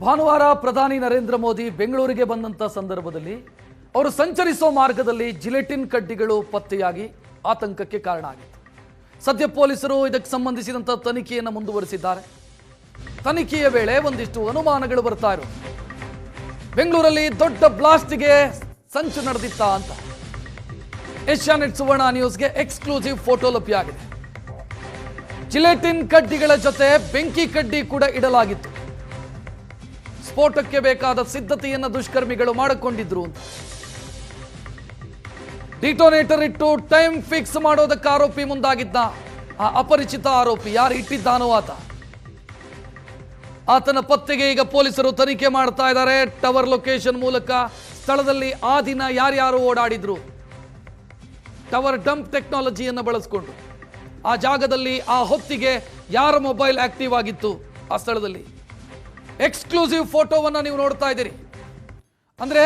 ಭಾನುವಾರ ಪ್ರಧಾನಿ ನರೇಂದ್ರ ಮೋದಿ ಬೆಂಗಳೂರಿಗೆ ಬಂದಂತ ಸಂದರ್ಭದಲ್ಲಿ ಅವರು ಸಂಚರಿಸೋ ಮಾರ್ಗದಲ್ಲಿ ಜಿಲೆಟಿನ್ ಕಡ್ಡಿಗಳು ಪತ್ತೆಯಾಗಿ ಆತಂಕಕ್ಕೆ ಕಾರಣ ಆಗಿತ್ತು. ಸದ್ಯ ಪೊಲೀಸರು ಇದಕ್ಕೆ ಸಂಬಂಧಿಸಿದಂತ ತನಿಖೆಯನ್ನು ಮುಂದುವರಿಸಿದ್ದಾರೆ. ತನಿಖೆಯ ವೇಳೆ ಒಂದಿಷ್ಟು ಅನುಮಾನಗಳು ಬರ್ತಾ ಇರೋದು. ಬೆಂಗಳೂರಲ್ಲಿ ದೊಡ್ಡ ಬ್ಲಾಸ್ಟ್ಗೆ ಸಂಚು ನಡೆದಿತ್ತ ಅಂತ ಏಷ್ಯಾನೆಟ್ ಸುವರ್ಣ ನ್ಯೂಸ್ಗೆ ಎಕ್ಸ್ಕ್ಲೂಸಿವ್ ಫೋಟೋ ಲಭ್ಯ ಆಗಿದೆ. ಜಿಲೆಟಿನ್ ಕಡ್ಡಿಗಳ ಜೊತೆ ಬೆಂಕಿ ಕಡ್ಡಿ ಕೂಡ ಇಡಲಾಗಿತ್ತು. ಸ್ಫೋಟಕ್ಕೆ ಬೇಕಾದ ಸಿದ್ಧತೆಯನ್ನು ದುಷ್ಕರ್ಮಿಗಳು ಮಾಡಿಕೊಂಡಿದ್ರು ಅಂತ. ಡಿಟೋನೇಟರ್ ಇಟ್ಟು ಟೈಮ್ ಫಿಕ್ಸ್ ಮಾಡೋದಕ್ಕೆ ಆರೋಪಿ ಮುಂದಾಗಿದ್ದ. ಆ ಅಪರಿಚಿತ ಆರೋಪಿ ಯಾರು ಇಟ್ಟಿದ್ದಾನೋ ಆತನ ಪತ್ತೆಗೆ ಈಗ ಪೊಲೀಸರು ತನಿಖೆ ಮಾಡ್ತಾ ಇದ್ದಾರೆ. ಟವರ್ ಲೊಕೇಶನ್ ಮೂಲಕ ಸ್ಥಳದಲ್ಲಿ ಆ ದಿನ ಯಾರ್ಯಾರು ಓಡಾಡಿದ್ರು, ಟವರ್ ಡಂಪ್ ಟೆಕ್ನಾಲಜಿಯನ್ನು ಬಳಸಿಕೊಂಡು ಆ ಜಾಗದಲ್ಲಿ ಆ ಹೊತ್ತಿಗೆ ಯಾರ ಮೊಬೈಲ್ ಆಕ್ಟಿವ್ ಆಗಿತ್ತು ಆ ಸ್ಥಳದಲ್ಲಿ. ಎಕ್ಸ್ಕ್ಲೂಸಿವ್ ಫೋಟೋವನ್ನು ನೀವು ನೋಡ್ತಾ ಇದ್ದೀರಿ. ಅಂದ್ರೆ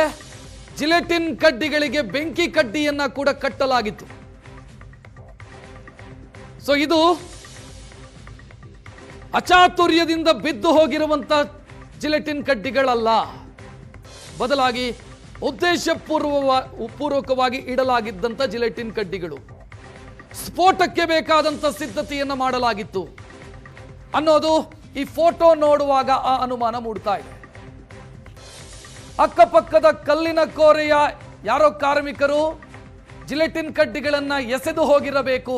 ಜಿಲೆಟಿನ್ ಕಡ್ಡಿಗಳಿಗೆ ಬೆಂಕಿ ಕಡ್ಡಿಯನ್ನ ಕೂಡ ಕಟ್ಟಲಾಗಿತ್ತು. ಸೊ ಇದು ಅಚಾತುರ್ಯದಿಂದ ಬಿದ್ದು ಹೋಗಿರುವಂತ ಜಿಲೆಟಿನ್ ಕಡ್ಡಿಗಳಲ್ಲ, ಬದಲಾಗಿ ಉದ್ದೇಶಪೂರ್ವಕವಾಗಿ ಇಡಲಾಗಿದ್ದಂತ ಜಿಲೆಟಿನ್ ಕಡ್ಡಿಗಳು. ಸ್ಫೋಟಕ್ಕೆ ಬೇಕಾದಂತ ಸಿದ್ಧತೆಯನ್ನು ಮಾಡಲಾಗಿತ್ತು ಅನ್ನೋದು ಈ ಫೋಟೋ ನೋಡುವಾಗ ಆ ಅನುಮಾನ ಮೂಡ್ತಾ ಇದೆ. ಅಕ್ಕಪಕ್ಕದ ಕಲ್ಲಿನ ಕೋರೆಯ ಯಾರೋ ಕಾರ್ಮಿಕರು ಜಿಲೆಟಿನ್ ಕಡ್ಡಿಗಳನ್ನ ಎಸೆದು ಹೋಗಿರಬೇಕು,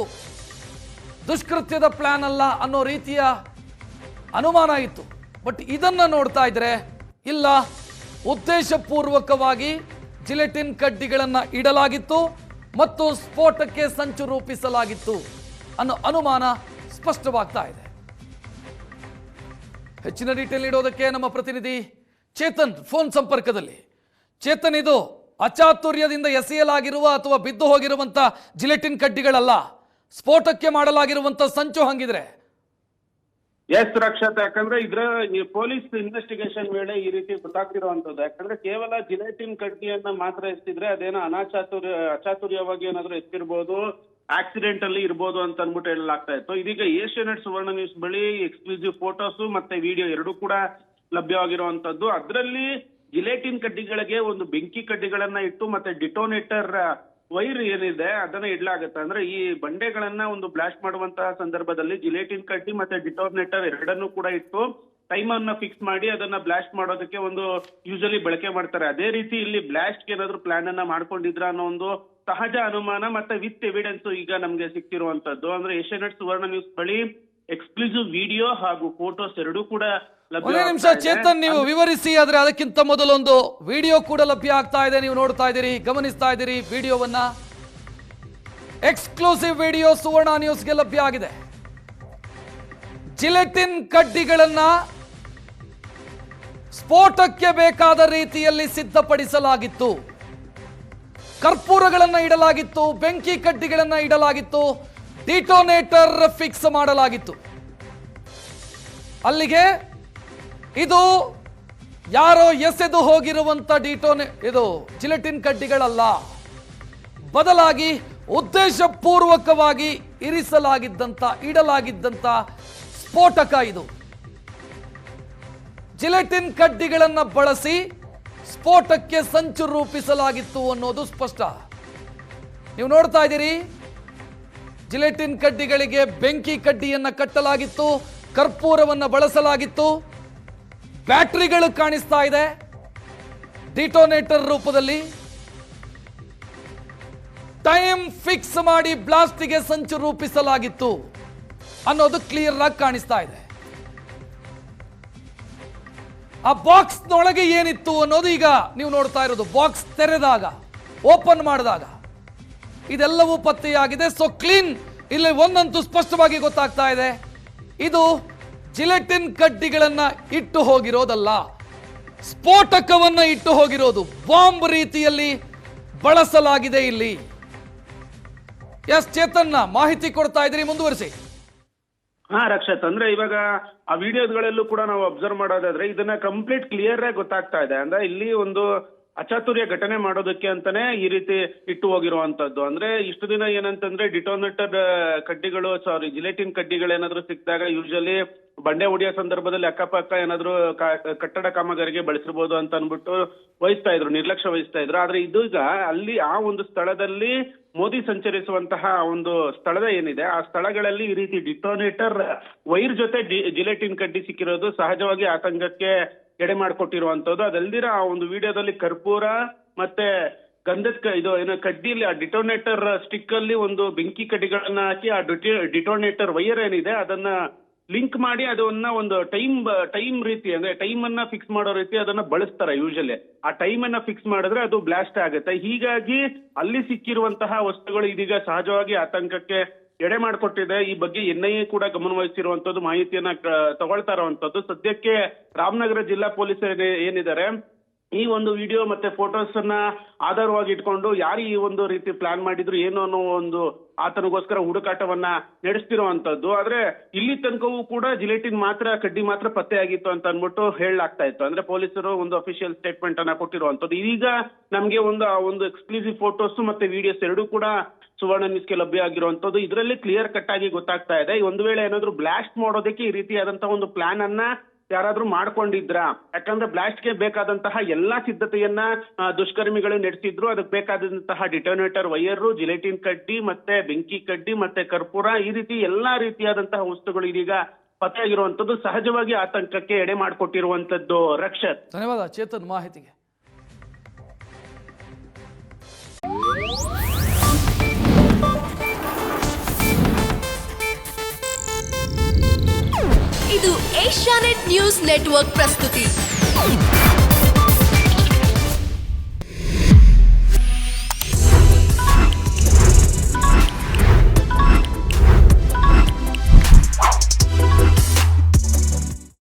ದುಷ್ಕೃತ್ಯದ ಪ್ಲಾನ್ ಅಲ್ಲ ಅನ್ನೋ ರೀತಿಯ ಅನುಮಾನ ಇತ್ತು. ಬಟ್ ಇದನ್ನ ನೋಡ್ತಾ ಇದ್ರೆ ಇಲ್ಲ, ಉದ್ದೇಶಪೂರ್ವಕವಾಗಿ ಜಿಲೆಟಿನ್ ಕಡ್ಡಿಗಳನ್ನ ಇಡಲಾಗಿತ್ತು ಮತ್ತು ಸ್ಫೋಟಕ್ಕೆ ಸಂಚು ರೂಪಿಸಲಾಗಿತ್ತು ಅನ್ನೋ ಅನುಮಾನ ಸ್ಪಷ್ಟವಾಗ್ತಾ ಇದೆ. ಹೆಚ್ಚಿನ ಡೀಟೇಲ್ ನೀಡೋದಕ್ಕೆ ನಮ್ಮ ಪ್ರತಿನಿಧಿ ಚೇತನ್ ಫೋನ್ ಸಂಪರ್ಕದಲ್ಲಿ. ಚೇತನ್, ಇದು ಅಚಾತುರ್ಯದಿಂದ ಎಸೆಯಲಾಗಿರುವ ಅಥವಾ ಬಿದ್ದು ಹೋಗಿರುವಂತ ಜಿಲೆಟಿನ್ ಕಡ್ಡಿಗಳಲ್ಲ, ಸ್ಫೋಟಕ್ಕೆ ಮಾಡಲಾಗಿರುವಂತ ಸಂಚು ಹಂಗಿದ್ರೆ? ಎಸ್ ರಕ್ಷತ್, ಯಾಕಂದ್ರೆ ಇದ್ರ ಪೊಲೀಸ್ ಇನ್ವೆಸ್ಟಿಗೇಷನ್ ವೇಳೆ ಈ ರೀತಿ ಗೊತ್ತಾಗ್ತಿರುವಂತದ್ದು. ಯಾಕಂದ್ರೆ ಕೇವಲ ಜಿಲೆಟಿನ್ ಕಡ್ಡಿಯನ್ನ ಮಾತ್ರ ಎತ್ತಿದ್ರೆ ಅದೇನೋ ಅಚಾತುರ್ಯವಾಗಿ ಏನಾದ್ರು ಎತ್ತಿರ್ಬೋದು, ಆಕ್ಸಿಡೆಂಟ್ ಅಲ್ಲಿ ಇರ್ಬೋದು ಅಂತ ಅನ್ಬಿಟ್ಟು ಹೇಳಲಾಗ್ತಾ ಇತ್ತು. ಇದೀಗ ಏಷ್ಯಾನೆಟ್ ಸುವರ್ಣ ನ್ಯೂಸ್ ಬಳಿ ಎಕ್ಸ್ಕ್ಲೂಸಿವ್ ಫೋಟೋಸ್ ಮತ್ತೆ ವಿಡಿಯೋ ಎರಡೂ ಕೂಡ ಲಭ್ಯವಾಗಿರುವಂತದ್ದು. ಅದರಲ್ಲಿ ಜಿಲೆಟಿನ್ ಕಡ್ಡಿಗಳಿಗೆ ಒಂದು ಬೆಂಕಿ ಕಡ್ಡಿಗಳನ್ನ ಇಟ್ಟು ಮತ್ತೆ ಡಿಟೋನೇಟರ್ ವೈರ್ ಏನಿದೆ ಅದನ್ನ ಇಡ್ಲಾಗತ್ತೆ. ಅಂದ್ರೆ ಈ ಬಂಡೆಗಳನ್ನ ಒಂದು ಬ್ಲಾಸ್ಟ್ ಮಾಡುವಂತಹ ಸಂದರ್ಭದಲ್ಲಿ ಜಿಲೆಟಿನ್ ಕಡ್ಡಿ ಮತ್ತೆ ಡಿಟೋನೇಟರ್ ಎರಡನ್ನೂ ಕೂಡ ಇಟ್ಟು ಟೈಮ್ ಅನ್ನ ಫಿಕ್ಸ್ ಮಾಡಿ ಅದನ್ನ ಬ್ಲಾಸ್ಟ್ ಮಾಡೋದಕ್ಕೆ ಒಂದು ಯೂಶಲಿ ಬಳಕೆ ಮಾಡ್ತಾರೆ. ಅದೇ ರೀತಿ ಇಲ್ಲಿ ಬ್ಲಾಸ್ಟ್ ಏನಾದ್ರು ಪ್ಲಾನ್ ಅನ್ನ ಮಾಡ್ಕೊಂಡಿದ್ರ ಅನ್ನೋ ಒಂದು ಸಹಜ ಅನುಮಾನ ಮತ್ತೆ ವಿತ್ ಎವಿಡೆನ್ಸ್ ಈಗ ನಮ್ಗೆ ಸಿಕ್ತಿರುವಂತದ್ದು. ಅಂದ್ರೆ ಏಷ್ಯಾನೆಟ್ ಸುವರ್ಣ ನ್ಯೂಸ್ ಬಳಿ ಎಕ್ಸ್ಕ್ಲೂಸಿವ್ ವಿಡಿಯೋ ಹಾಗೂ ಫೋಟೋಸ್ ಎರಡೂ ಕೂಡ ಒಂದೇ ನಿಮಿಷ ಚೇತನ್, ನೀವು ವಿವರಿಸಿ. ಆದ್ರೆ ಅದಕ್ಕಿಂತ ಮೊದಲೊಂದು ವಿಡಿಯೋ ಕೂಡ ಲಭ್ಯ ಆಗ್ತಾ ಇದೆ, ನೀವು ನೋಡ್ತಾ ಇದ್ದೀರಿ, ಗಮನಿಸ್ತಾ ಇದ್ದೀರಿ ವಿಡಿಯೋವನ್ನ. ಎಕ್ಸ್ಕ್ಲೂಸಿವ್ ವಿಡಿಯೋ ಸುವರ್ಣ ನ್ಯೂಸ್ಗೆ ಲಭ್ಯ ಆಗಿದೆ. ಜಿಲೆಟಿನ್ ಕಡ್ಡಿಗಳನ್ನ ಸ್ಫೋಟಕ್ಕೆ ಬೇಕಾದ ರೀತಿಯಲ್ಲಿ ಸಿದ್ಧಪಡಿಸಲಾಗಿತ್ತು. ಕರ್ಪೂರಗಳನ್ನ ಇಡಲಾಗಿತ್ತು, ಬೆಂಕಿ ಕಡ್ಡಿಗಳನ್ನ ಇಡಲಾಗಿತ್ತು, ಡಿಟೋನೇಟರ್ ಫಿಕ್ಸ್ ಮಾಡಲಾಗಿತ್ತು. ಅಲ್ಲಿಗೆ ಇದು ಯಾರೋ ಎಸೆದು ಹೋಗಿರುವಂತ ಇದು ಜಿಲೆಟಿನ್ ಕಡ್ಡಿಗಳಲ್ಲ, ಬದಲಾಗಿ ಉದ್ದೇಶಪೂರ್ವಕವಾಗಿ ಇಡಲಾಗಿದ್ದಂತ ಸ್ಫೋಟಕ ಇದು. ಜಿಲೆಟಿನ್ ಕಡ್ಡಿಗಳನ್ನ ಬಳಸಿ ಸ್ಫೋಟಕ್ಕೆ ಸಂಚು ರೂಪಿಸಲಾಗಿತ್ತು ಅನ್ನೋದು ಸ್ಪಷ್ಟ. ನೀವು ನೋಡ್ತಾ ಇದ್ದೀರಿ, ಜಿಲೆಟಿನ್ ಕಡ್ಡಿಗಳಿಗೆ ಬೆಂಕಿ ಕಡ್ಡಿಯನ್ನ ಕಟ್ಟಲಾಗಿತ್ತು, ಕರ್ಪೂರವನ್ನ ಬಳಸಲಾಗಿತ್ತು, ಬ್ಯಾಟರಿಗಳು ಕಾಣಿಸ್ತಾ ಇದೆ ಡಿಟೋನೇಟರ್ ರೂಪದಲ್ಲಿ. ಟೈಮ್ ಫಿಕ್ಸ್ ಮಾಡಿ ಬ್ಲಾಸ್ಟಿಗೆ ಸಂಚು ರೂಪಿಸಲಾಗಿತ್ತು ಅನ್ನೋದು ಕ್ಲಿಯರ್ ಆಗಿ ಕಾಣಿಸ್ತಾ ಇದೆ. ಆ ಬಾಕ್ಸ್ ನೊಳಗೆ ಏನಿತ್ತು ಅನ್ನೋದು ಈಗ ನೀವು ನೋಡ್ತಾ ಇರೋದು. ಬಾಕ್ಸ್ ತೆರೆದಾಗ, ಓಪನ್ ಮಾಡಿದಾಗ ಇದೆಲ್ಲವೂ ಪತ್ತೆಯಾಗಿದೆ. ಸೊ ಕ್ಲೀನ್, ಇಲ್ಲಿ ಒಂದಂತೂ ಸ್ಪಷ್ಟವಾಗಿ ಗೊತ್ತಾಗ್ತಾ ಇದೆ, ಇದು ಜಿಲೆಟಿನ್ ಕಡ್ಡಿಗಳನ್ನ ಇಟ್ಟು ಹೋಗಿರೋದಲ್ಲ, ಸ್ಫೋಟಕವನ್ನ ಇಟ್ಟು ಹೋಗಿರೋದು. ಬಾಂಬ್ ರೀತಿಯಲ್ಲಿ ಬಳಸಲಾಗಿದೆ ಇಲ್ಲಿ. ಎಸ್ ಚೇತನ್ನ, ಮಾಹಿತಿ ಕೊಡ್ತಾ ಇದ್ರಿ, ಮುಂದುವರಿಸಿ. ಹಾ ರಕ್ಷತ್, ಅಂದ್ರೆ ಇವಾಗ ಆ ವಿಡಿಯೋಸ್ಗಳಲ್ಲೂ ಕೂಡ ನಾವು ಅಬ್ಸರ್ವ್ ಮಾಡೋದಾದ್ರೆ ಇದನ್ನ ಕಂಪ್ಲೀಟ್ ಕ್ಲಿಯರ್ ಆಗಿ ಗೊತ್ತಾಗ್ತಾ ಇದೆ. ಅಂದ್ರೆ ಇಲ್ಲಿ ಒಂದು ಅಚಾತುರ್ಯ ಘಟನೆ ಮಾಡೋದಕ್ಕೆ ಅಂತಾನೆ ಈ ರೀತಿ ಇಟ್ಟು ಹೋಗಿರುವಂತದ್ದು. ಅಂದ್ರೆ ಇಷ್ಟು ದಿನ ಏನಂತಂದ್ರೆ ಡಿಟೋನೇಟರ್ ಕಡ್ಡಿಗಳು ಜಿಲೆಟಿನ್ ಕಡ್ಡಿಗಳೇನಾದ್ರೂ ಸಿಕ್ಕಿದಾಗ ಯೂಶಲಿ ಬಂಡೆ ಹೊಡಿಯೋ ಸಂದರ್ಭದಲ್ಲಿ ಅಕ್ಕಪಕ್ಕ ಏನಾದ್ರು ಕಟ್ಟಡ ಕಾಮಗಾರಿಗೆ ಬಳಸಿರ್ಬೋದು ಅಂತ ಅನ್ಬಿಟ್ಟು ನಿರ್ಲಕ್ಷ್ಯ ವಹಿಸ್ತಾ ಇದ್ರು. ಆದ್ರೆ ಇದೀಗ ಅಲ್ಲಿ ಆ ಒಂದು ಸ್ಥಳದಲ್ಲಿ ಮೋದಿ ಸಂಚರಿಸುವಂತಹ ಒಂದು ಸ್ಥಳದ ಏನಿದೆ ಆ ಸ್ಥಳಗಳಲ್ಲಿ ಈ ರೀತಿ ಡಿಟೋನೇಟರ್ ವೈರ್ ಜೊತೆ ಜಿಲೆಟಿನ್ ಕಡ್ಡಿ ಸಿಕ್ಕಿರೋದು ಸಹಜವಾಗಿ ಆತಂಕಕ್ಕೆ ಎಡೆ ಮಾಡಿಕೊಟ್ಟಿರುವಂತದ್ದು. ಅದಲ್ದಿರ ಆ ಒಂದು ವಿಡಿಯೋದಲ್ಲಿ ಕರ್ಪೂರ ಮತ್ತೆ ಗಂಧದ ಇದು ಏನೋ ಕಡ್ಡಿಲಿ ಆ ಡಿಟೋನೇಟರ್ ಸ್ಟಿಕ್ ಅಲ್ಲಿ ಒಂದು ಬೆಂಕಿ ಕಡ್ಡಿಗಳನ್ನ ಹಾಕಿ ಆ ಡಿಟೋನೇಟರ್ ವೈರ್ ಏನಿದೆ ಅದನ್ನ ಲಿಂಕ್ ಮಾಡಿ ಅದನ್ನ ಒಂದು ಟೈಮ್ ರೀತಿ ಅಂದ್ರೆ ಟೈಮ್ ಅನ್ನ ಫಿಕ್ಸ್ ಮಾಡೋ ರೀತಿ ಅದನ್ನ ಬಳಸ್ತಾರೆ ಯೂಶಲಿ. ಆ ಟೈಮ್ ಅನ್ನ ಫಿಕ್ಸ್ ಮಾಡಿದ್ರೆ ಅದು ಬ್ಲಾಸ್ಟ್ ಆಗುತ್ತೆ. ಹೀಗಾಗಿ ಅಲ್ಲಿ ಸಿಕ್ಕಿರುವಂತಹ ವಸ್ತುಗಳು ಇದೀಗ ಸಹಜವಾಗಿ ಆತಂಕಕ್ಕೆ ಎಡೆ ಮಾಡಿಕೊಟ್ಟಿದೆ. ಈ ಬಗ್ಗೆ NIA ಕೂಡ ಗಮನವಹಿಸಿರುವಂತದ್ದು, ಮಾಹಿತಿಯನ್ನ ತಗೊಳ್ತಾ ಇರುವಂತದ್ದು. ಸದ್ಯಕ್ಕೆ ರಾಮನಗರ ಜಿಲ್ಲಾ ಪೊಲೀಸರು ಏನಿದ್ದಾರೆ ಈ ಒಂದು ವಿಡಿಯೋ ಮತ್ತೆ ಫೋಟೋಸ್ ಅನ್ನ ಆಧಾರವಾಗಿ ಇಟ್ಕೊಂಡು ಯಾರು ಈ ಒಂದು ರೀತಿ ಪ್ಲಾನ್ ಮಾಡಿದ್ರು ಏನು ಅನ್ನೋ ಒಂದು ಆತನಿಗೋಸ್ಕರ ಹುಡುಕಾಟವನ್ನ ನಡೆಸ್ತಿರುವಂತದ್ದು. ಆದ್ರೆ ಇಲ್ಲಿ ತನಕವೂ ಕೂಡ ಜಿಲೆಟಿನ್ ಕಡ್ಡಿ ಮಾತ್ರ ಪತ್ತೆ ಆಗಿತ್ತು ಅಂತ ಅನ್ಬಿಟ್ಟು ಹೇಳಲಾಗ್ತಾ ಇತ್ತು. ಅಂದ್ರೆ ಪೊಲೀಸರು ಒಂದು ಅಫಿಷಿಯಲ್ ಸ್ಟೇಟ್ಮೆಂಟ್ ಅನ್ನ ಕೊಟ್ಟಿರುವಂತದ್ದು. ಈಗ ನಮ್ಗೆ ಒಂದು ಎಕ್ಸ್ಕ್ಲೂಸಿವ್ ಫೋಟೋಸ್ ಮತ್ತೆ ವಿಡಿಯೋಸ್ ಎರಡೂ ಕೂಡ ಸುವರ್ಣ ನ್ಯೂಸ್ಗೆ ಲಭ್ಯ ಆಗಿರುವಂತದ್ದು. ಇದರಲ್ಲಿ ಕ್ಲಿಯರ್ ಕಟ್ ಆಗಿ ಗೊತ್ತಾಗ್ತಾ ಇದೆ ಒಂದು ವೇಳೆ ಏನಾದ್ರು ಬ್ಲಾಸ್ಟ್ ಮಾಡೋದಕ್ಕೆ ಈ ರೀತಿಯಾದಂತಹ ಒಂದು ಪ್ಲಾನ್ ಅನ್ನ ಯಾರಾದ್ರೂ ಮಾಡ್ಕೊಂಡಿದ್ರ. ಯಾಕಂದ್ರೆ ಬ್ಲಾಸ್ಟ್ ಗೆ ಬೇಕಾದಂತಹ ಎಲ್ಲಾ ಸಿದ್ಧತೆಯನ್ನ ದುಷ್ಕರ್ಮಿಗಳು ನಡೆಸಿದ್ರು. ಅದಕ್ಕೆ ಬೇಕಾದಂತಹ ಡಿಟೋನೇಟರ್ ವೈಯರ್, ಜಿಲೆಟಿನ್ ಕಡ್ಡಿ ಮತ್ತೆ ಬೆಂಕಿ ಕಡ್ಡಿ ಮತ್ತೆ ಕರ್ಪೂರ ಈ ರೀತಿ ಎಲ್ಲಾ ರೀತಿಯಾದಂತಹ ವಸ್ತುಗಳು ಇದೀಗ ಪತ್ತೆಯಾಗಿರುವಂತದ್ದು ಸಹಜವಾಗಿ ಆತಂಕಕ್ಕೆ ಎಡೆ ಮಾಡಿಕೊಟ್ಟಿರುವಂತದ್ದು. ರಕ್ಷತ್, ಧನ್ಯವಾದ ಚೇತನ್ ಮಾಹಿತಿಗೆ. ಇದು ಏಷ್ಯಾನೆಟ್ ನ್ಯೂಸ್ ನೆಟ್ವರ್ಕ್ ಪ್ರಸ್ತುತಿ.